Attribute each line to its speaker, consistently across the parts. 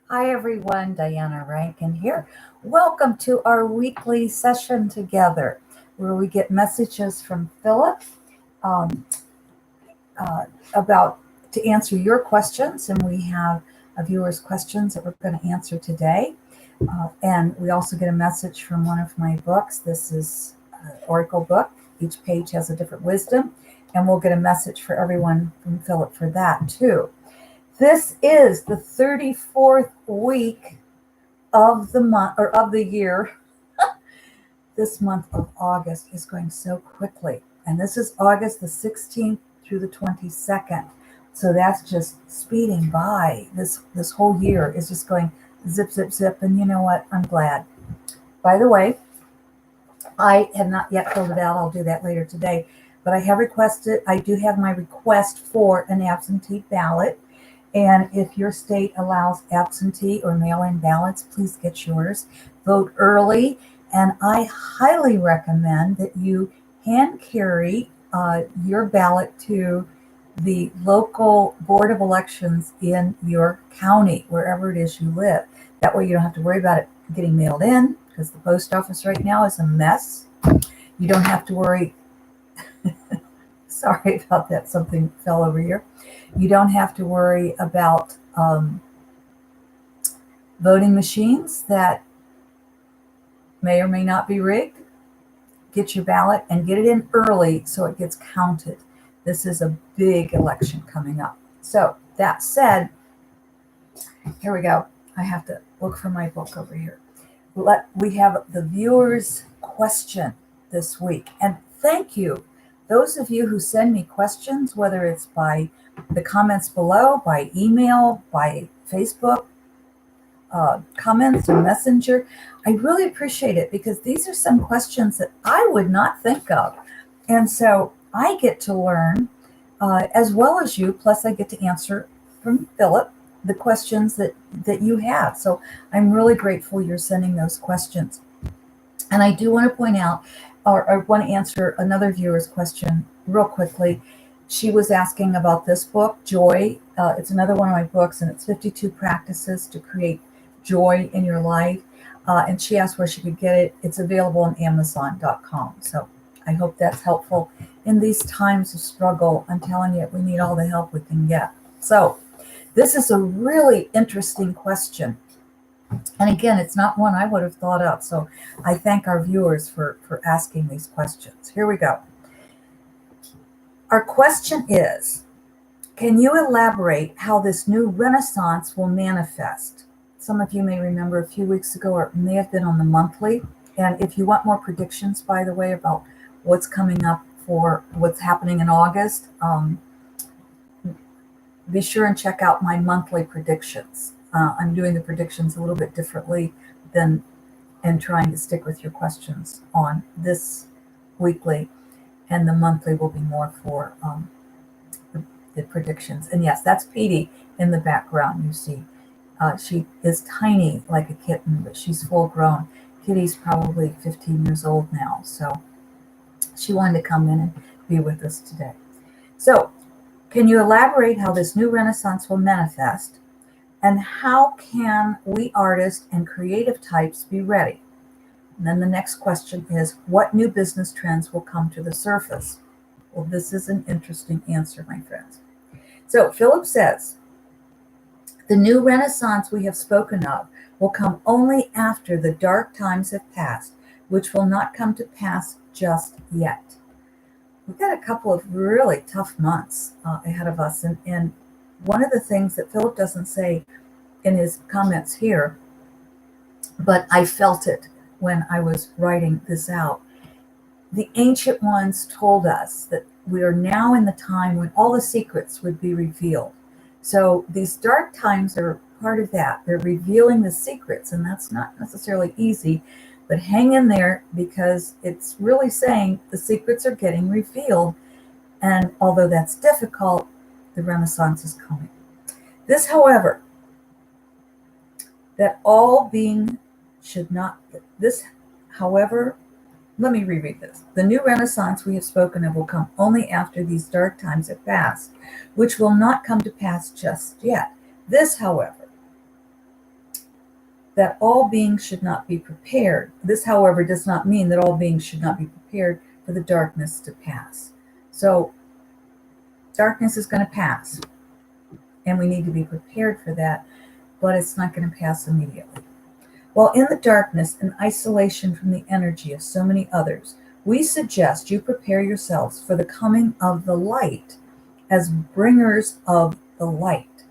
Speaker 1: Hi everyone, Diana Rankin here. Welcome to our weekly session together where we get messages from Phillip um, about to answer your questions, and we have a viewer's questions that we're going to answer today. And we also get a message from one of my books. This is an Oracle book. Each page has a different wisdom, and we'll get a message for everyone from Phillip for that too. This is the 34th week of the month or of the year. This month of August is going so quickly, and this is August the 16th through the 22nd. So that's just speeding by. This whole year is just going zip zip zip, and you know what? I'm glad. By the way, I have not yet filled it out. I'll do that later today. But I do have my request for an absentee ballot. And if your state allows absentee or mail-in ballots, please get yours. Vote early. And I highly recommend that you hand carry your ballot to the local board of elections in your county, wherever it is you live. That way you don't have to worry about it getting mailed in, because the post office right now is a mess. You don't have to worry. Sorry about that. Something fell over here. You don't have to worry about voting machines that may or may not be rigged. Get your ballot and get it in early so it gets counted. This is a big election coming up. So that said, here we go. I have to look for my book over here. We have the viewer's question this week. And thank you. Those of you who send me questions, whether it's by the comments below, by email, by Facebook, comments or messenger, I really appreciate it, because these are some questions that I would not think of. And so I get to learn as well as you, plus I get to answer from Phillip the questions that you have. So I'm really grateful you're sending those questions. And I do want to point out, or I want to answer another viewer's question real quickly. She was asking about this book, Joy. It's another one of my books, and it's 52 Practices to Create Joy in Your Life. And she asked where she could get it. It's available on Amazon.com. So I hope that's helpful in these times of struggle. I'm telling you, we need all the help we can get. So this is a really interesting question. And again, it's not one I would have thought of. So I thank our viewers for asking these questions. Here we go. Our question is, can you elaborate how this new renaissance will manifest? Some of you may remember a few weeks ago, or it may have been on the monthly. And if you want more predictions, by the way, about what's coming up for what's happening in August, be sure and check out my monthly predictions. I'm doing the predictions a little bit differently than and trying to stick with your questions on this weekly, and the monthly will be more for the predictions. And yes, that's Petey in the background. You see, she is tiny like a kitten, but she's full grown. Kitty's probably 15 years old now, so she wanted to come in and be with us today. So, can you elaborate how this new renaissance will manifest? And how can we artists and creative types be ready? And then the next question is, what new business trends will come to the surface? Well, this is an interesting answer, my friends. So Phillip says, the new renaissance we have spoken of will come only after the dark times have passed, which will not come to pass just yet. We've got a couple of really tough months ahead of us. And one of the things that Phillip doesn't say in his comments here, but I felt it when I was writing this out. The ancient ones told us that we are now in the time when all the secrets would be revealed. So these dark times are part of that. They're revealing the secrets, and that's not necessarily easy, but hang in there, because it's really saying the secrets are getting revealed. And although that's difficult, the Renaissance is coming. This, however, that all being should not, this, however, let me reread this. The new Renaissance we have spoken of will come only after these dark times have passed, which will not come to pass just yet. This, however, that all beings should not be prepared. This, however, does not mean that all beings should not be prepared for the darkness to pass. So darkness is going to pass, and we need to be prepared for that, but it's not going to pass immediately. While in the darkness and isolation from the energy of so many others, we suggest you prepare yourselves for the coming of the light as bringers of the light.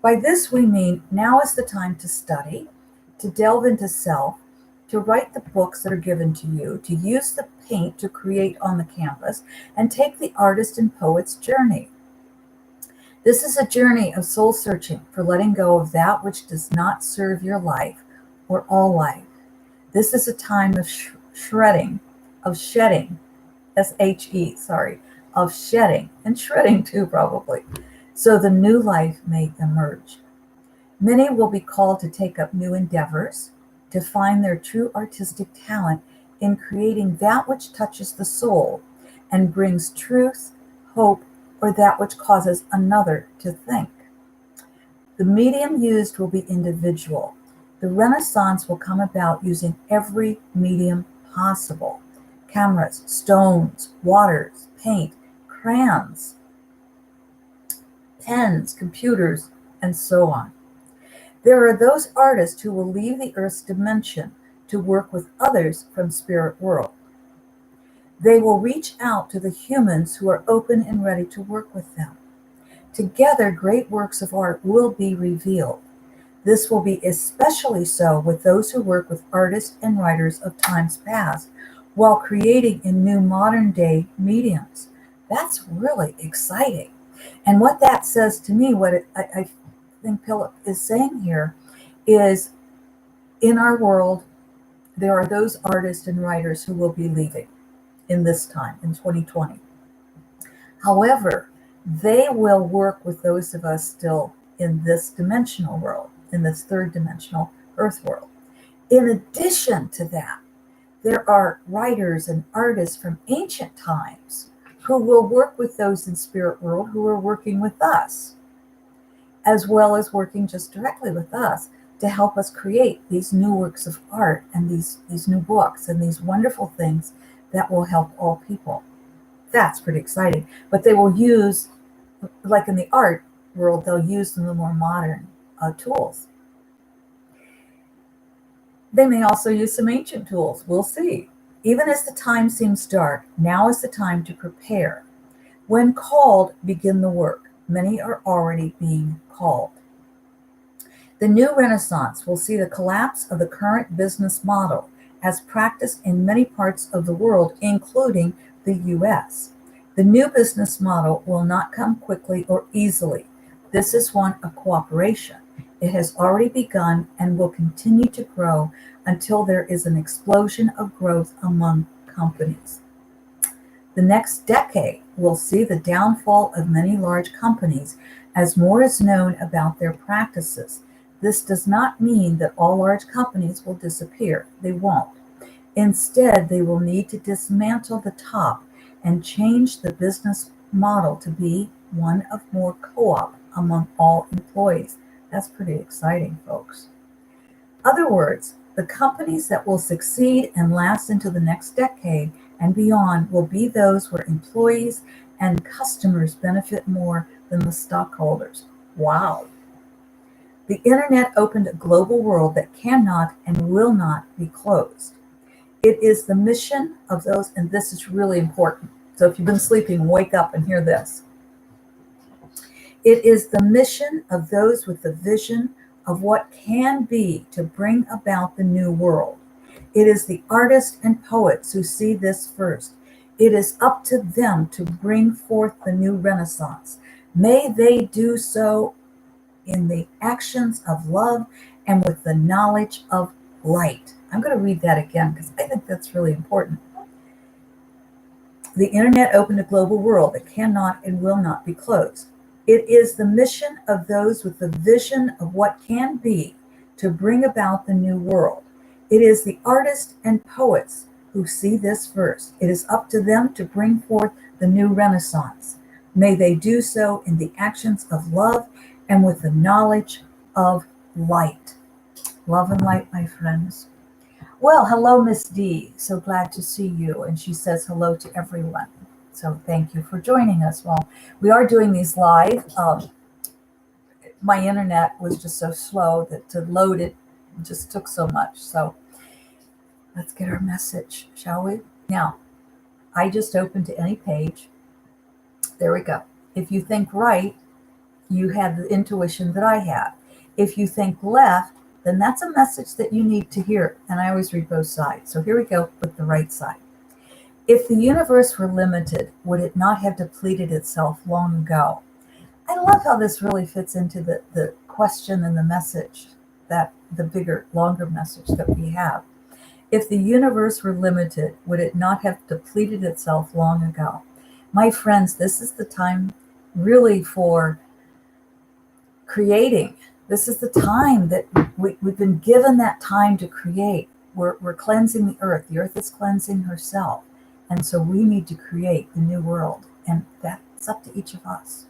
Speaker 1: By this we mean now is the time to study, to delve into self, to write the books that are given to you, to use the paint to create on the canvas, and take the artist and poet's journey. This is a journey of soul searching for letting go of that which does not serve your life or all life. This is a time of shedding, S-H-E, of shedding, and shredding too probably, so the new life may emerge. Many will be called to take up new endeavors, to find their true artistic talent in creating that which touches the soul and brings truth, hope, or that which causes another to think. The medium used will be individual. The Renaissance will come about using every medium possible: cameras, stones, waters, paint, crayons, pens, computers, and so on. There are those artists who will leave the Earth's dimension to work with others from spirit world. They will reach out to the humans who are open and ready to work with them. Together, great works of art will be revealed. This will be especially so with those who work with artists and writers of times past while creating in new modern day mediums. That's really exciting. And what that says to me, I think Phillip is saying here, is in our world, there are those artists and writers who will be leaving in this time, in 2020. However, they will work with those of us still in this dimensional world, in this third dimensional earth world. In addition to that, there are writers and artists from ancient times who will work with those in spirit world who are working with us, as well as working just directly with us to help us create these new works of art and these new books and these wonderful things that will help all people. That's pretty exciting. But they will use, like in the art world, they'll use the more modern tools. They may also use some ancient tools. We'll see. Even as the time seems dark, now is the time to prepare. When called, begin the work. Many are already being called. The new Renaissance will see the collapse of the current business model as practiced in many parts of the world, including the US. The new business model will not come quickly or easily. This is one of cooperation. It has already begun and will continue to grow until there is an explosion of growth among companies. The next decade will see the downfall of many large companies as more is known about their practices. This does not mean that all large companies will disappear. They won't. Instead, they will need to dismantle the top and change the business model to be one of more co-op among all employees. That's pretty exciting, folks. Other words, the companies that will succeed and last into the next decade and beyond will be those where employees and customers benefit more than the stockholders. Wow. The internet opened a global world that cannot and will not be closed. It is the mission of those, and this is really important. So if you've been sleeping, wake up and hear this. It is the mission of those with the vision of what can be to bring about the new world. It is the artists and poets who see this first. It is up to them to bring forth the new Renaissance. May they do so in the actions of love and with the knowledge of light. I'm going to read that again because I think that's really important. The internet opened a global world that cannot and will not be closed. It is the mission of those with the vision of what can be to bring about the new world. It is the artists and poets who see this first. It is up to them to bring forth the new Renaissance. May they do so in the actions of love and with the knowledge of light. Love and light, my friends. Well, hello, Miss D. So glad to see you. And she says hello to everyone. So thank you for joining us. Well, we are doing these live. My internet was just so slow that to load it just took so much. So let's get our message, shall we? Now, I just opened to any page. There we go. If you think right, you have the intuition that I have. If you think left, then that's a message that you need to hear. And I always read both sides. So here we go with the right side. If the universe were limited, would it not have depleted itself long ago? I love how this really fits into the question and the message, that the bigger, longer message that we have. If the universe were limited, would it not have depleted itself long ago? My friends, this is the time really for creating. This is the time that we've been given that time to create. We're cleansing the earth. The earth is cleansing herself. And so we need to create the new world. And that's up to each of us.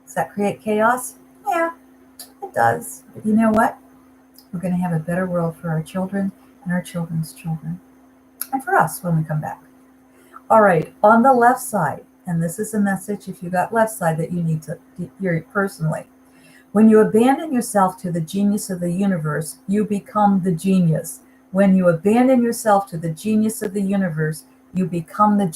Speaker 1: Does that create chaos? Yeah, it does. But you know what? We're going to have a better world for our children and our children's children. And for us when we come back. All right, on the left side, and this is a message if you got left side that you need to hear personally. When you abandon yourself to the genius of the universe, you become the genius. When you abandon yourself to the genius of the universe, you become the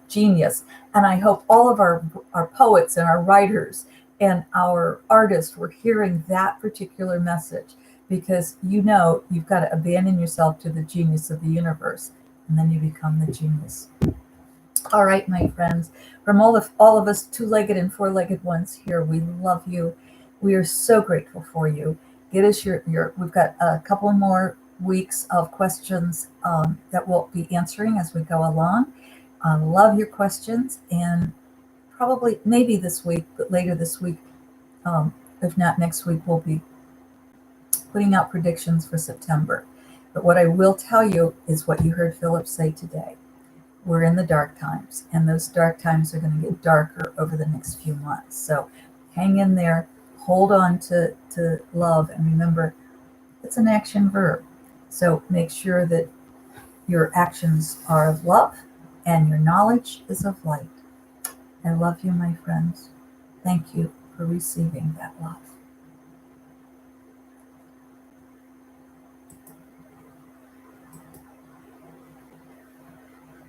Speaker 1: genius. And I hope all of our poets and our writers and our artists were hearing that particular message, because you know you've got to abandon yourself to the genius of the universe, and then you become the genius. All right, my friends, from all of us two-legged and four-legged ones here, we love you. We are so grateful for you. Get us your we've got a couple more weeks of questions that we'll be answering as we go along. Love your questions, and probably maybe this week, but later this week, if not next week, we'll be putting out predictions for September. But what I will tell you is what you heard Phillip say today. We're in the dark times, and those dark times are going to get darker over the next few months. So hang in there, hold on to love, and remember, it's an action verb. So make sure that your actions are of love and your knowledge is of light. I love you, my friends. Thank you for receiving that love.